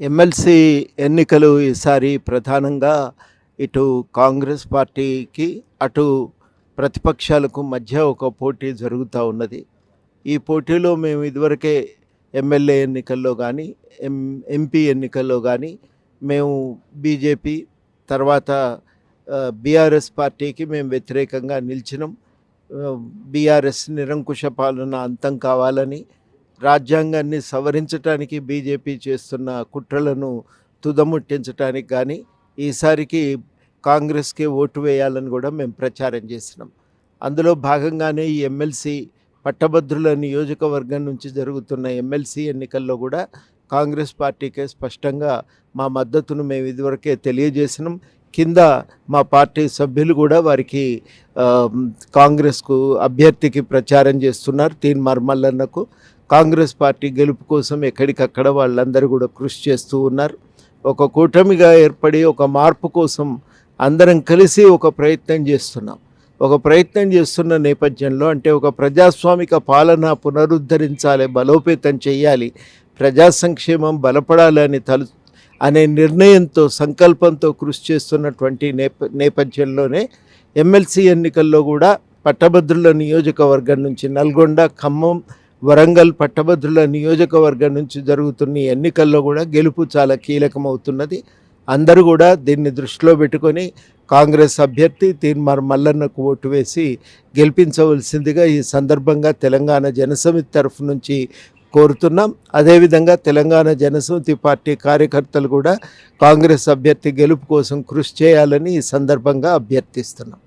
MLC ఎన్నికలు ఈసారి ప్రధానంగా ఇటు కాంగ్రెస్ పార్టీకి, అటు ప్రతిపక్షాలకు మధ్య ఒక పోటీ జరుగుతూ ఉన్నది. ఈ పోటీలో మేము ఇదివరకే ఎమ్మెల్యే ఎన్నికల్లో కానీ, ఎంపీ ఎన్నికల్లో కానీ మేము బీజేపీ తర్వాత బీఆర్ఎస్ పార్టీకి మేము వ్యతిరేకంగా నిలిచినాం. బీఆర్ఎస్ నిరంకుశ పాలన అంతం కావాలని, రాజ్యాంగాన్ని సవరించడానికి బీజేపీ చేస్తున్న కుట్రలను తుదముట్టించడానికి కానీ, ఈసారికి కాంగ్రెస్కే ఓటు వేయాలని కూడా మేము ప్రచారం చేసినాం. అందులో భాగంగానే ఈ ఎమ్మెల్సీ పట్టభద్రుల నియోజకవర్గం నుంచి జరుగుతున్న ఎమ్మెల్సీ ఎన్నికల్లో కూడా కాంగ్రెస్ పార్టీకే స్పష్టంగా మా మద్దతును మేము ఇదివరకే తెలియజేసినాం. కింద మా పార్టీ సభ్యులు కూడా వారికి కాంగ్రెస్కు అభ్యర్థికి ప్రచారం చేస్తున్నారు. తీన్మార్ మల్లన్నకు కాంగ్రెస్ పార్టీ గెలుపు కోసం ఎక్కడికక్కడ వాళ్ళందరూ కూడా కృషి చేస్తూ ఉన్నారు. ఒక కూటమిగా ఏర్పడి ఒక మార్పు కోసం అందరం కలిసి ఒక ప్రయత్నం చేస్తున్నాం. ఒక ప్రయత్నం చేస్తున్న నేపథ్యంలో, అంటే ఒక ప్రజాస్వామిక పాలన పునరుద్ధరించాలి, బలోపేతం చేయాలి, ప్రజా సంక్షేమం బలపడాలని అనే నిర్ణయంతో, సంకల్పంతో కృషి చేస్తున్నటువంటి నేపథ్యంలోనే ఎమ్మెల్సీ ఎన్నికల్లో కూడా పట్టభద్రుల నియోజకవర్గం నుంచి, నల్గొండ, ఖమ్మం, వరంగల్ పట్టభద్రుల నియోజకవర్గం నుంచి జరుగుతున్న ఎన్నికల్లో కూడా గెలుపు చాలా కీలకమవుతున్నది. అందరూ కూడా దీన్ని దృష్టిలో పెట్టుకొని కాంగ్రెస్ అభ్యర్థి తీన్మార్ మల్లన్నకు ఓటు వేసి గెలిపించవలసిందిగా ఈ సందర్భంగా తెలంగాణ జనసమితి తరఫు నుంచి కోరుతున్నాం. అదేవిధంగా తెలంగాణ జనసమితి పార్టీ కార్యకర్తలు కూడా కాంగ్రెస్ అభ్యర్థి గెలుపు కోసం కృషి చేయాలని ఈ సందర్భంగా అభ్యర్థిస్తున్నాం.